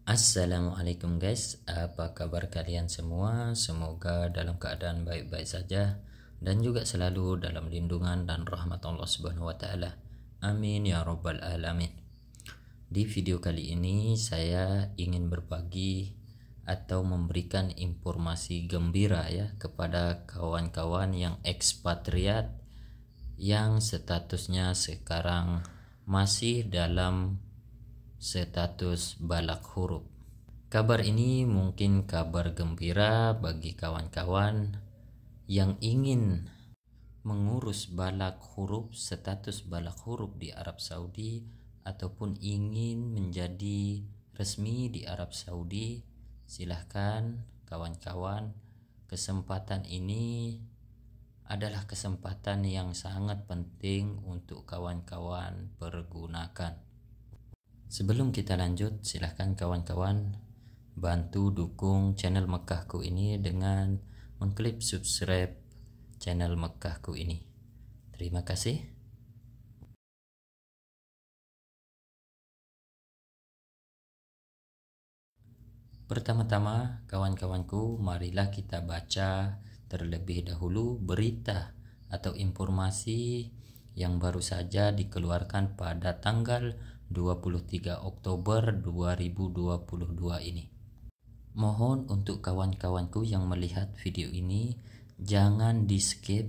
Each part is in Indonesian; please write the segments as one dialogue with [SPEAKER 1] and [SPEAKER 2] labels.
[SPEAKER 1] Assalamualaikum guys, apa kabar kalian semua? Semoga dalam keadaan baik-baik saja dan juga selalu dalam lindungan dan rahmat Allah Subhanahu wa taala. Amin ya rabbal alamin. Di video kali ini saya ingin berbagi atau memberikan informasi gembira ya kepada kawan-kawan yang ekspatriat yang statusnya sekarang masih dalam status balak huruf. Kabar ini mungkin kabar gembira bagi kawan-kawan yang ingin mengurus balak huruf, status balak huruf di Arab Saudi ataupun ingin menjadi resmi di Arab Saudi. Silahkan kawan-kawan, kesempatan ini adalah kesempatan yang sangat penting untuk kawan-kawan pergunakan. Sebelum kita lanjut, silahkan kawan-kawan bantu dukung channel Mekkahku ini dengan mengklik subscribe channel Mekkahku ini. Terima kasih. Pertama-tama kawan-kawanku, marilah kita baca terlebih dahulu berita atau informasi yang baru saja dikeluarkan pada tanggal 23 Oktober 2022 ini. Mohon untuk kawan-kawanku yang melihat video ini jangan di skip,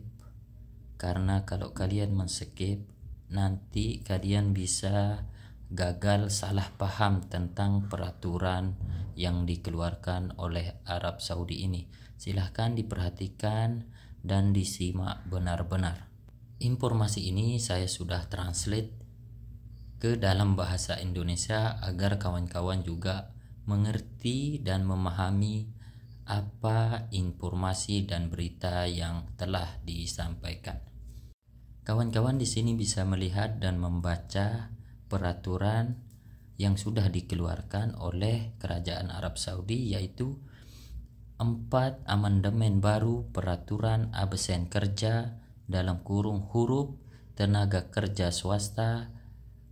[SPEAKER 1] karena kalau kalian men-skip nanti kalian bisa gagal salah paham tentang peraturan yang dikeluarkan oleh Arab Saudi ini. Silahkan diperhatikan dan disimak benar-benar. Informasi ini saya sudah translate ke dalam bahasa Indonesia agar kawan-kawan juga mengerti dan memahami apa informasi dan berita yang telah disampaikan. Kawan-kawan di sini bisa melihat dan membaca peraturan yang sudah dikeluarkan oleh Kerajaan Arab Saudi, yaitu 4 amandemen baru peraturan absen kerja dalam kurung huruf tenaga kerja swasta,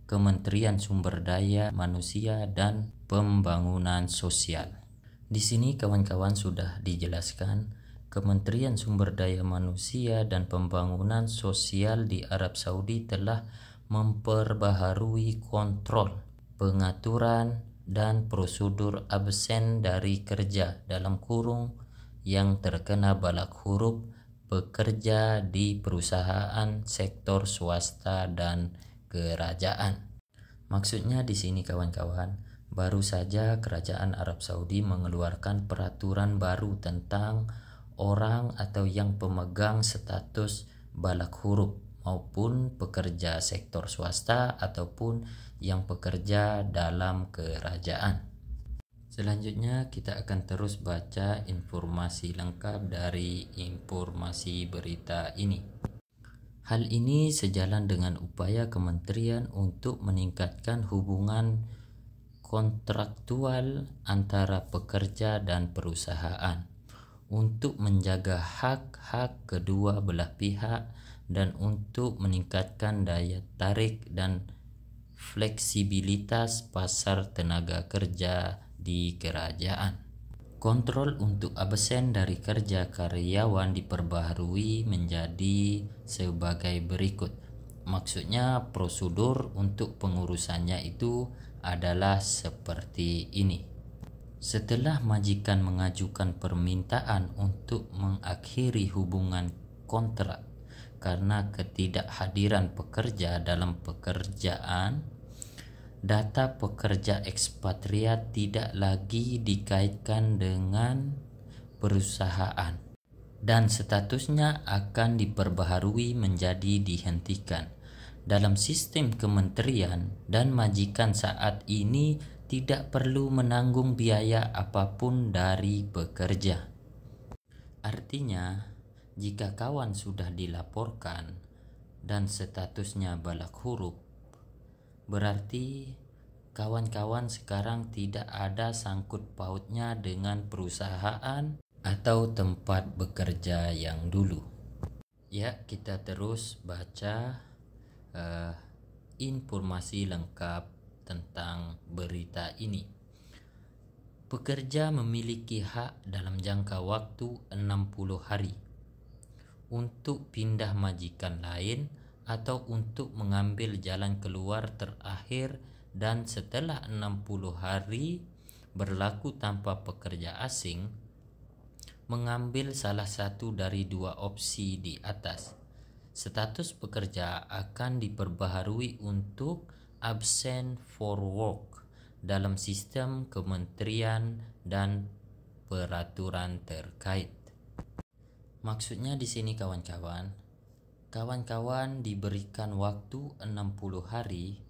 [SPEAKER 1] Kementerian Sumber Daya Manusia dan Pembangunan Sosial. Di sini kawan-kawan sudah dijelaskan Kementerian Sumber Daya Manusia dan Pembangunan Sosial di Arab Saudi telah memperbaharui kontrol, pengaturan dan prosedur absen dari kerja dalam kurung yang terkena balak huruf bekerja di perusahaan sektor swasta dan kerajaan. Maksudnya di sini kawan-kawan, baru saja Kerajaan Arab Saudi mengeluarkan peraturan baru tentang orang atau yang pemegang status balak huruf maupun pekerja sektor swasta ataupun yang bekerja dalam kerajaan. Selanjutnya kita akan terus baca informasi lengkap dari informasi berita ini. Hal ini sejalan dengan upaya kementerian untuk meningkatkan hubungan kontraktual antara pekerja dan perusahaan untuk menjaga hak-hak kedua belah pihak dan untuk meningkatkan daya tarik dan fleksibilitas pasar tenaga kerja di kerajaan. Kontrol untuk absen dari kerja karyawan diperbaharui menjadi sebagai berikut. Maksudnya prosedur untuk pengurusannya itu adalah seperti ini. Setelah majikan mengajukan permintaan untuk mengakhiri hubungan kontrak karena ketidakhadiran pekerja dalam pekerjaan, data pekerja ekspatriat tidak lagi dikaitkan dengan perusahaan dan statusnya akan diperbaharui menjadi dihentikan. Dalam sistem kementerian dan majikan saat ini tidak perlu menanggung biaya apapun dari pekerja. Artinya, jika kawan sudah dilaporkan dan statusnya balak huruf, berarti kawan-kawan sekarang tidak ada sangkut pautnya dengan perusahaan atau tempat bekerja yang dulu. Ya, kita terus baca informasi lengkap tentang berita ini. Pekerja memiliki hak dalam jangka waktu 60 hari untuk pindah majikan lain atau untuk mengambil jalan keluar terakhir, dan setelah 60 hari berlaku tanpa pekerja asing, mengambil salah satu dari dua opsi di atas. Status pekerja akan diperbaharui untuk absent for work dalam sistem kementerian dan peraturan terkait. Maksudnya di sini kawan-kawan diberikan waktu 60 hari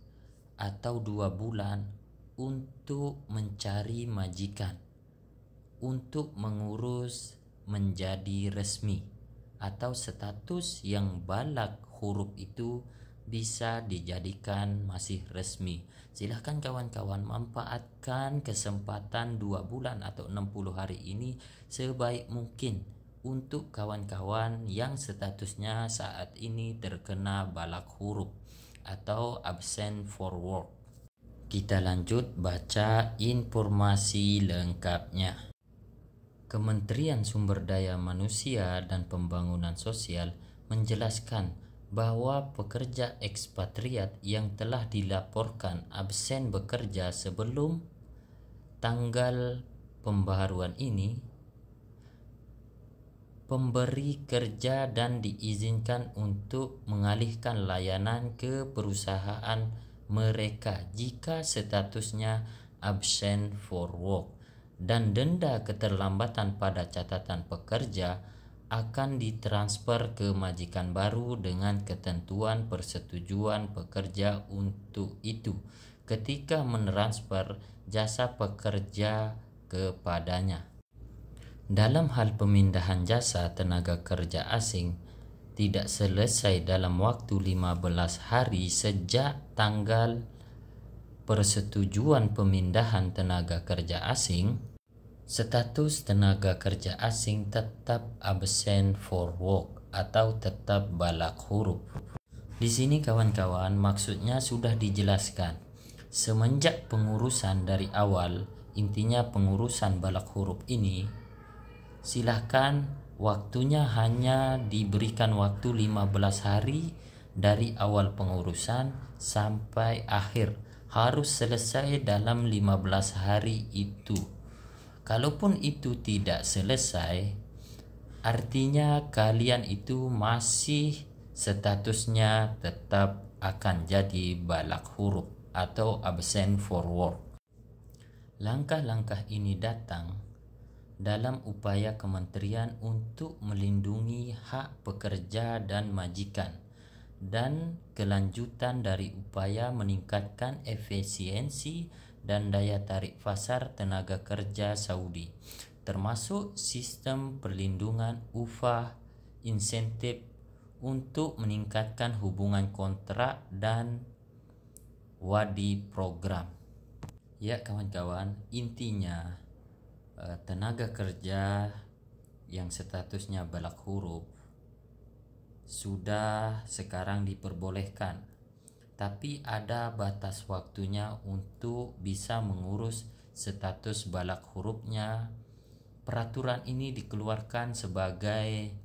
[SPEAKER 1] atau 2 bulan untuk mencari majikan untuk mengurus menjadi resmi atau status yang balagh huruf itu bisa dijadikan masih resmi. Silahkan kawan-kawan manfaatkan kesempatan 2 bulan atau 60 hari ini sebaik mungkin untuk kawan-kawan yang statusnya saat ini terkena balagh huruf atau absent for work. Kita lanjut baca informasi lengkapnya. Kementerian Sumber Daya Manusia dan Pembangunan Sosial menjelaskan bahwa pekerja ekspatriat yang telah dilaporkan absen bekerja sebelum tanggal pembaharuan ini, pemberi kerja dan diizinkan untuk mengalihkan layanan ke perusahaan mereka jika statusnya absent for work, dan denda keterlambatan pada catatan pekerja akan ditransfer ke majikan baru dengan ketentuan persetujuan pekerja untuk itu ketika mentransfer jasa pekerja kepadanya. Dalam hal pemindahan jasa tenaga kerja asing tidak selesai dalam waktu 15 hari sejak tanggal persetujuan pemindahan tenaga kerja asing, status tenaga kerja asing tetap absent for work atau tetap balagh huruf. Di sini kawan-kawan maksudnya sudah dijelaskan. Semenjak pengurusan dari awal, intinya pengurusan balagh huruf ini, silahkan waktunya hanya diberikan waktu 15 hari dari awal pengurusan sampai akhir. Harus selesai dalam 15 hari itu. Kalaupun itu tidak selesai, artinya kalian itu masih statusnya tetap akan jadi balagh huruf atau absent for work. Langkah-langkah ini datang dalam upaya kementerian untuk melindungi hak pekerja dan majikan, dan kelanjutan dari upaya meningkatkan efisiensi dan daya tarik pasar tenaga kerja Saudi, termasuk sistem perlindungan upah, insentif untuk meningkatkan hubungan kontrak dan wadi program. Ya kawan-kawan, intinya tenaga kerja yang statusnya balagh huruf sudah sekarang diperbolehkan, tapi ada batas waktunya untuk bisa mengurus status balagh hurufnya. Peraturan ini dikeluarkan sebagai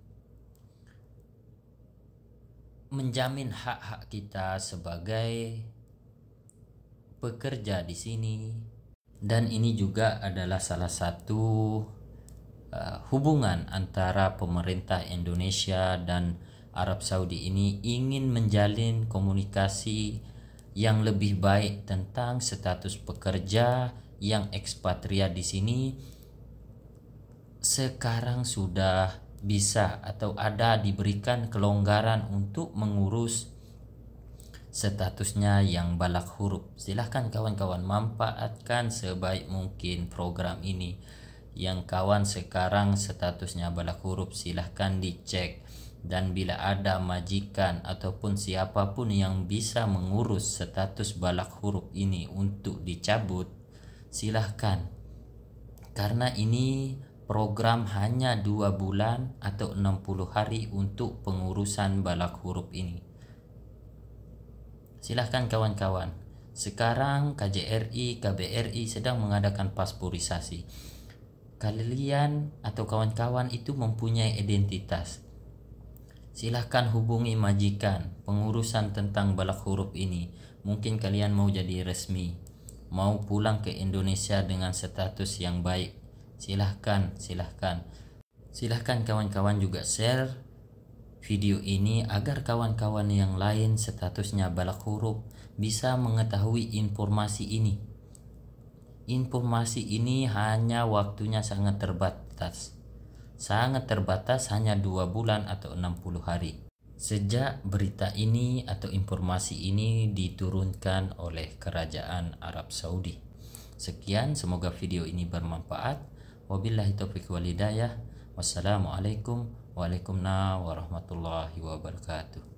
[SPEAKER 1] menjamin hak-hak kita sebagai pekerja di sini, dan ini juga adalah salah satu hubungan antara pemerintah Indonesia dan Arab Saudi ini ingin menjalin komunikasi yang lebih baik tentang status pekerja yang ekspatriat di sini. Sekarang sudah bisa atau ada diberikan kelonggaran untuk mengurus statusnya yang balagh huruf. Silahkan kawan-kawan manfaatkan sebaik mungkin program ini. Yang kawan sekarang statusnya balagh huruf, silahkan dicek, dan bila ada majikan ataupun siapapun yang bisa mengurus status balagh huruf ini untuk dicabut, silahkan, karena ini program hanya 2 bulan atau 60 hari untuk pengurusan balagh huruf ini. Silahkan kawan-kawan, Sekarang KJRI, KBRI sedang mengadakan pasporisasi. Kalian atau kawan-kawan itu mempunyai identitas. Silahkan hubungi majikan pengurusan tentang balak huruf ini. Mungkin kalian mau jadi resmi, mau pulang ke Indonesia dengan status yang baik. Silahkan kawan-kawan juga share video ini agar kawan-kawan yang lain statusnya balak huruf bisa mengetahui informasi ini. Informasi ini hanya waktunya sangat terbatas, hanya 2 bulan atau 60 hari. Sejak berita ini atau informasi ini diturunkan oleh Kerajaan Arab Saudi. Sekian, semoga video ini bermanfaat. Wabillahi taufiq wal hidayah. Wassalamualaikum warahmatullahi wabarakatuh.